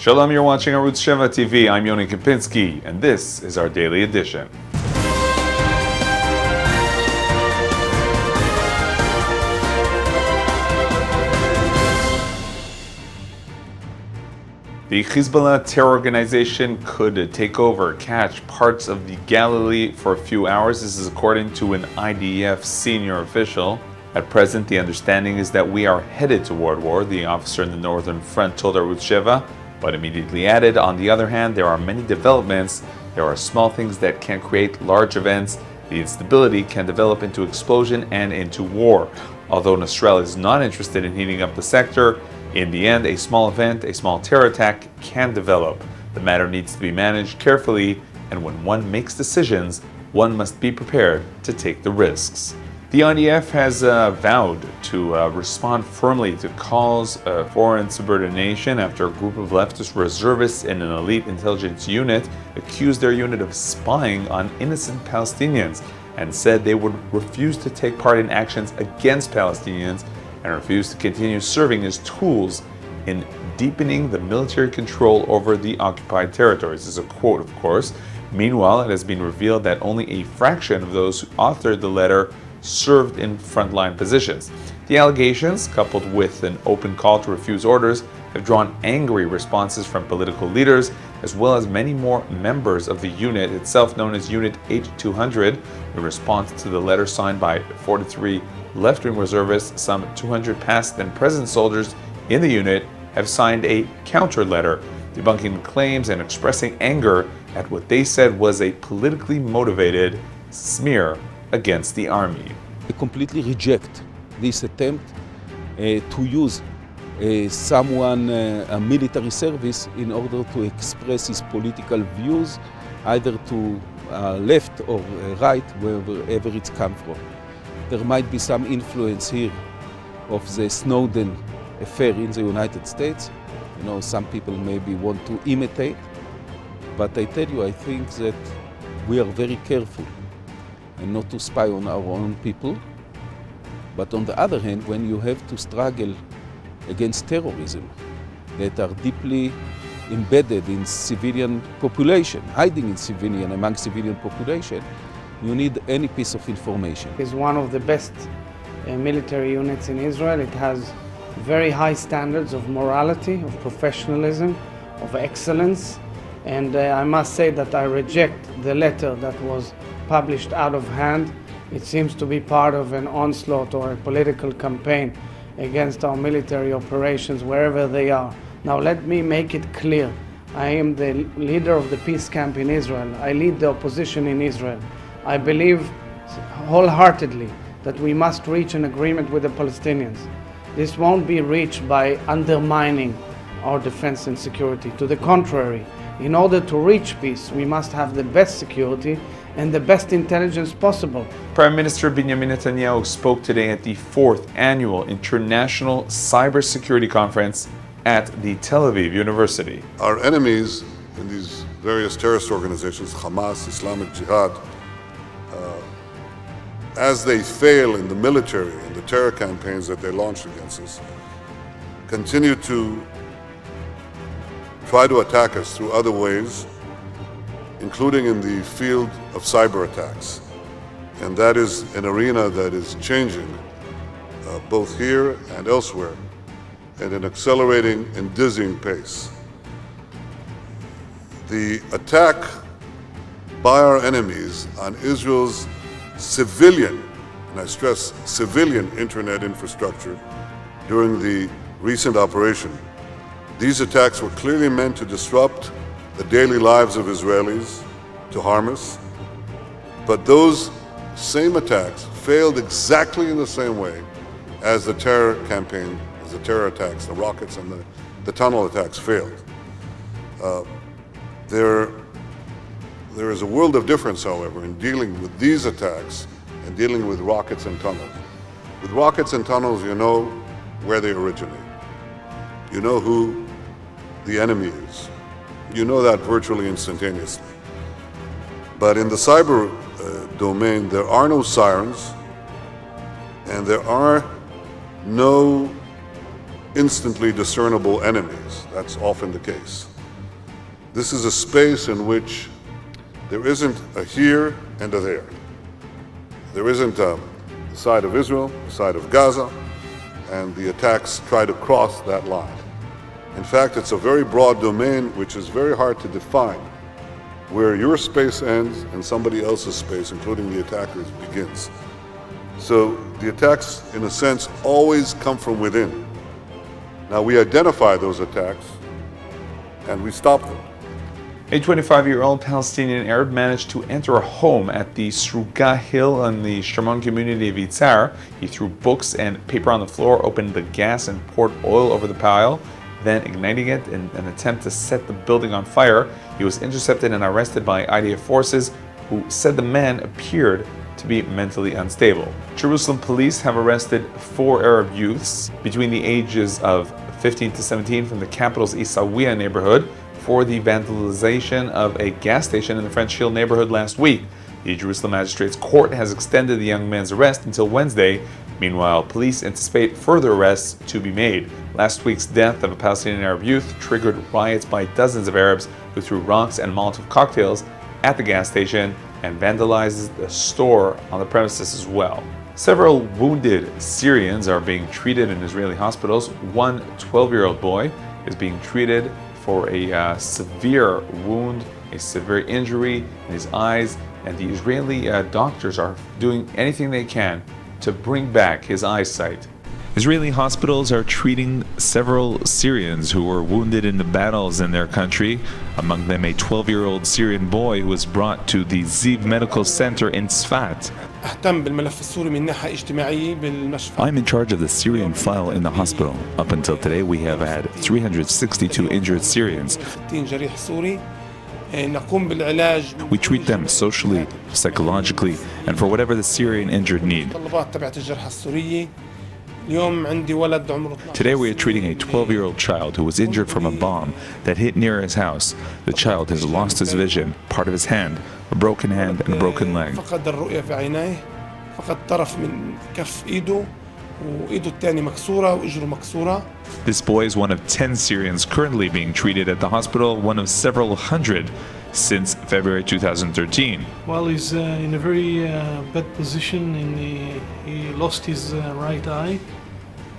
Shalom, you're watching Arutz Sheva TV. I'm Yoni Kempinski, and this is our daily edition. The Hezbollah terror organization could take over, catch parts of the Galilee for a few hours. This is according to an IDF senior official. At present, the understanding is that we are headed toward war, the officer in the Northern Front told Arutz Sheva, but immediately added, on the other hand, there are many developments. There are small things that can create large events. The instability can develop into explosion and into war. Although Nasrallah is not interested in heating up the sector, in the end, a small event, a small terror attack can develop. The matter needs to be managed carefully, and when one makes decisions, one must be prepared to take the risks. The IDF has vowed to respond firmly to calls for insubordination after a group of leftist reservists in an elite intelligence unit accused their unit of spying on innocent Palestinians and said they would refuse to take part in actions against Palestinians and refuse to continue serving as tools in deepening the military control over the occupied territories. This is a quote, of course. Meanwhile, it has been revealed that only a fraction of those who authored the letter served in frontline positions. The allegations, coupled with an open call to refuse orders, have drawn angry responses from political leaders, as well as many more members of the unit itself, known as Unit 8200. In response to the letter signed by 43 left-wing reservists, some 200 past and present soldiers in the unit have signed a counter letter, debunking the claims and expressing anger at what they said was a politically motivated smear against the army. I completely reject this attempt to use a military service in order to express his political views, either to left or right, wherever it's come from. There might be some influence here of the Snowden affair in the United States. You know, some people maybe want to imitate, but I tell you, I think that we are very careful and not to spy on our own people. But on the other hand, when you have to struggle against terrorism that are deeply embedded in civilian population, hiding in among civilian population, you need any piece of information. It's one of the best military units in Israel. It has very high standards of morality, of professionalism, of excellence. And I must say that I reject the letter that was published out of hand. It seems to be part of an onslaught or a political campaign against our military operations wherever they are. Now let me make it clear. I am the leader of the peace camp in Israel. I lead the opposition in Israel. I believe wholeheartedly that we must reach an agreement with the Palestinians. This won't be reached by undermining our defense and security. To the contrary, in order to reach peace, we must have the best security and the best intelligence possible. Prime Minister Benjamin Netanyahu spoke today at the 4th Annual International Cybersecurity Conference at the Tel Aviv University. Our enemies in these various terrorist organizations, Hamas, Islamic Jihad, as they fail in the military and the terror campaigns that they launch against us, continue to try to attack us through other ways, including in the field of cyber attacks. And that is an arena that is changing both here and elsewhere at an accelerating and dizzying pace. The attack by our enemies on Israel's civilian, and I stress civilian, internet infrastructure during the recent operation. These attacks were clearly meant to disrupt the daily lives of Israelis, to harm us, but those same attacks failed exactly in the same way as the terror campaign, as the terror attacks, the rockets and the tunnel attacks failed. There is a world of difference, however, in dealing with these attacks and dealing with rockets and tunnels. With rockets and tunnels, you know where they originate. You know who the enemy is. You know that virtually instantaneously. But in the cyber domain, there are no sirens, and there are no instantly discernible enemies. That's often the case. This is a space in which there isn't a here and a there. There isn't a side of Israel, a side of Gaza, and the attacks try to cross that line. In fact, it's a very broad domain which is very hard to define, where your space ends and somebody else's space, including the attackers, begins. So the attacks, in a sense, always come from within. Now we identify those attacks and we stop them. A 25-year-old Palestinian Arab managed to enter a home at the Sruga Hill in the Sherman community of Yitzhar. He threw books and paper on the floor, opened the gas and poured oil over the pile, then igniting it in an attempt to set the building on fire. He was intercepted and arrested by IDF forces, who said the man appeared to be mentally unstable. Jerusalem police have arrested 4 Arab youths between the ages of 15 to 17 from the capital's Isawiya neighborhood for the vandalization of a gas station in the French Hill neighborhood last week. The Jerusalem Magistrates Court has extended the young man's arrest until Wednesday. Meanwhile, police anticipate further arrests to be made. Last week's death of a Palestinian Arab youth triggered riots by dozens of Arabs who threw rocks and Molotov cocktails at the gas station and vandalized the store on the premises as well. Several wounded Syrians are being treated in Israeli hospitals. One 12-year-old boy is being treated for a severe wound, a severe injury in his eyes, and the Israeli doctors are doing anything they can to bring back his eyesight. Israeli hospitals are treating several Syrians who were wounded in the battles in their country, among them a 12-year-old Syrian boy who was brought to the Ziv Medical Center in Tzfat. I'm in charge of the Syrian file in the hospital. Up until today, we have had 362 injured Syrians. We treat them socially, psychologically, and for whatever the Syrian injured need. Today we are treating a 12-year-old child who was injured from a bomb that hit near his house. The child has lost his vision, part of his hand, a broken hand and a broken leg. This boy is one of 10 Syrians currently being treated at the hospital, one of several hundred since February 2013. Well, he's in a very bad position. He lost his right eye.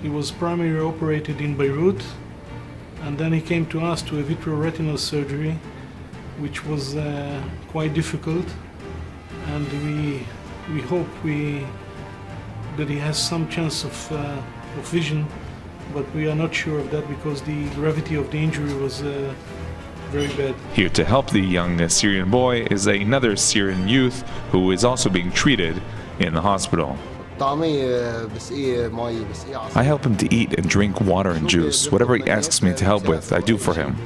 He was primarily operated in Beirut, and then he came to us to a vitreoretinal surgery, which was quite difficult. And we hope that he has some chance of vision, but we are not sure of that because the gravity of the injury was very bad. Here to help the young Syrian boy is another Syrian youth who is also being treated in the hospital. I help him to eat and drink water and juice. Whatever he asks me to help with, I do for him.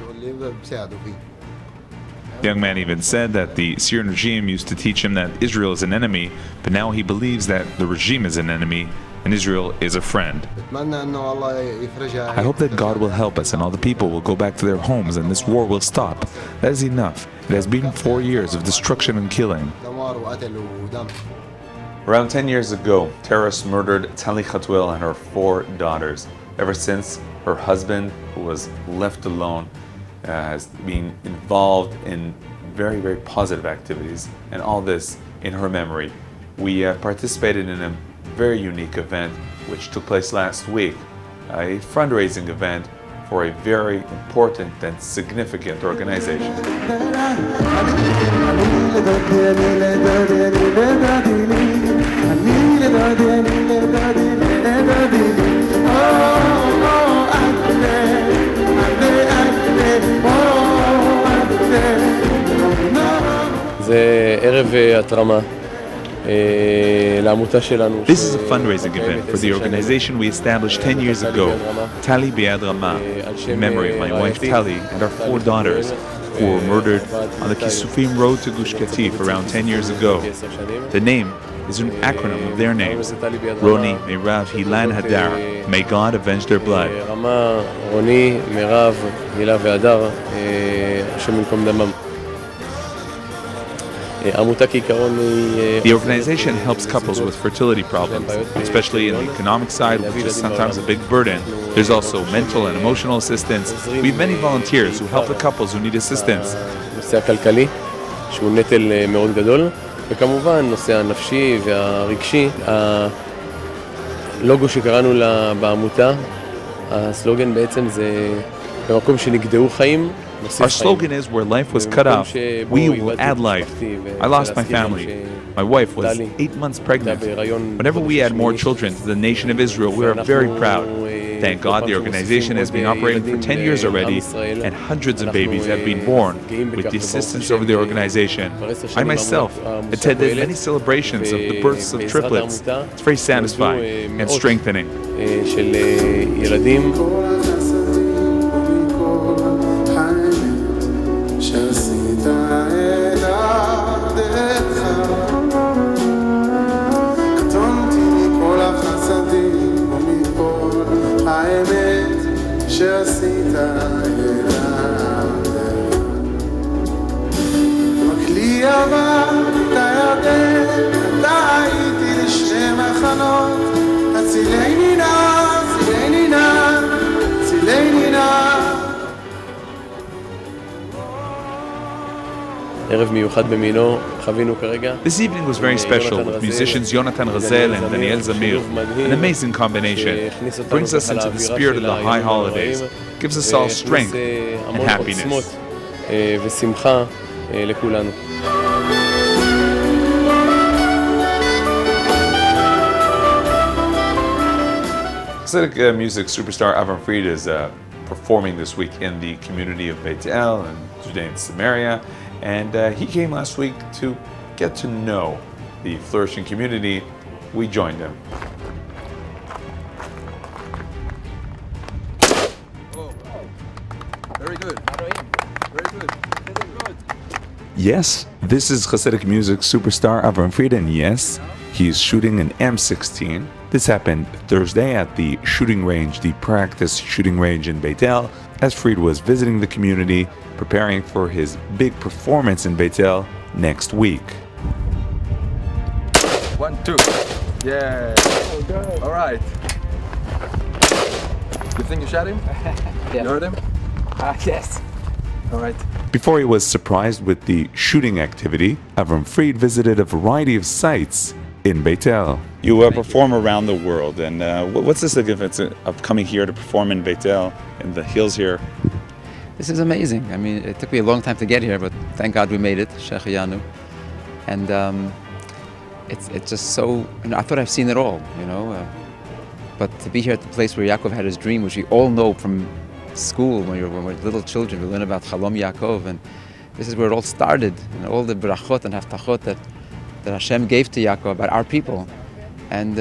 The young man even said that the Syrian regime used to teach him that Israel is an enemy, but now he believes that the regime is an enemy and Israel is a friend. I hope that God will help us and all the people will go back to their homes and this war will stop. That is enough. It has been 4 years of destruction and killing. Around 10 years ago, terrorists murdered Tali Khatwil and her 4 daughters. Ever since, her husband, who was left alone, has been involved in very, very positive activities, and all this in her memory. We participated in a very unique event which took place last week, a fundraising event for a very important and significant organization. זה ערב התרמה לעמותה שלנו. This is a fundraising event for the organization we established 10 years ago, Tali Biad Rama, in memory of my wife Tali and our 4 daughters who were murdered on the Kisufim road to Gush Katif around 10 years ago. The name is an acronym of their names: Roni, Meirav, Hilan, Hadar. May God avenge their blood. רמה, רוני, מירב, הילה והדר, השם ייקום דמם. העמותה כעיקרון היא... The organization helps couples with fertility problems, especially in the economic side, which is sometimes a big burden. There's also mental and emotional assistance. We have many volunteers who help the couples who need assistance. הנושא הכלכלי, שהוא נטל מאוד גדול, וכמובן נושא הנפשי והרגשי. הלוגו שקראנו לה בעמותה, הסלוגן בעצם זה במקום שנגדעו חיים. Our slogan is, where life was cut off, we will add life. I lost my family. My wife was 8 months pregnant. Whenever we add more children to the nation of Israel, we are very proud. Thank God the organization has been operating for 10 years already, and hundreds of babies have been born with the assistance of the organization. I myself attended many celebrations of the births of triplets. It's very satisfying and strengthening. של ילדים. שעשית מקלי עבר את הירדן, אתה הייתי לשני מחנות, הצילני נא, צילני נא, צילני נא. ערב מיוחד במינו, חווינו כרגע. This evening was very special with musicians Yonatan Razel and Daniel Zamir. An amazing combination. Brings us into the spirit of the high holidays. Gives us all strength and happiness. ושמחה לכולנו. Hasidic music superstar Avram Fried is performing this week in the community of Beit El and Judea and Samaria. And he came last week to get to know the flourishing community. We joined him. Very good. Very good. Yes, this is Hasidic music superstar Avram Fried, and yes, he's shooting an M16. This happened Thursday at the shooting range, the practice shooting range in Beit El, as Fried was visiting the community, preparing for his big performance in Beit El next week. 1, 2. Yeah. Oh, good. All right. You think you shot him? Yeah. You heard him? Yes. All right. Before he was surprised with the shooting activity, Avram Fried visited a variety of sites in Beit El. You perform around the world, and what's the significance of coming here to perform in Beit El, in the hills here? This is amazing. I mean, it took me a long time to get here, but thank God we made it, Shehecheyanu. And it's just so, I thought I've seen it all, but to be here at the place where Yaakov had his dream, which we all know from school when we're little children, we learn about Chalom Yaakov, and this is where it all started, and all the brachot and haftachot that Hashem gave to Yaakov about our people. And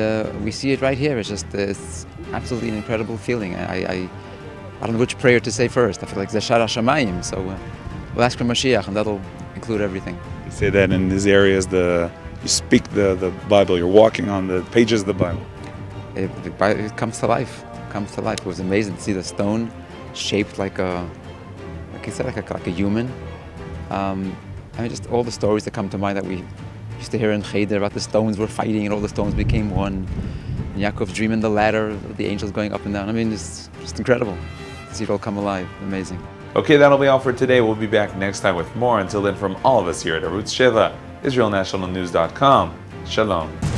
we see it right here. It's absolutely an incredible feeling. I don't know which prayer to say first. I feel like Zeshar HaShamayim, so we'll ask for Mashiach, and that'll include everything. You say that in these areas, you speak the Bible, you're walking on the pages of the Bible. It comes to life. It comes to life. It was amazing to see the stone shaped like a human. I mean, just all the stories that come to mind that we used to hear in Cheder about the stones were fighting and all the stones became one. And Yaakov's dream in the ladder, the angels going up and down. I mean, it's just incredible to see it all come alive. Amazing. Okay, that'll be all for today. We'll be back next time with more. Until then, from all of us here at Arutz Sheva, IsraelNationalNews.com. Shalom.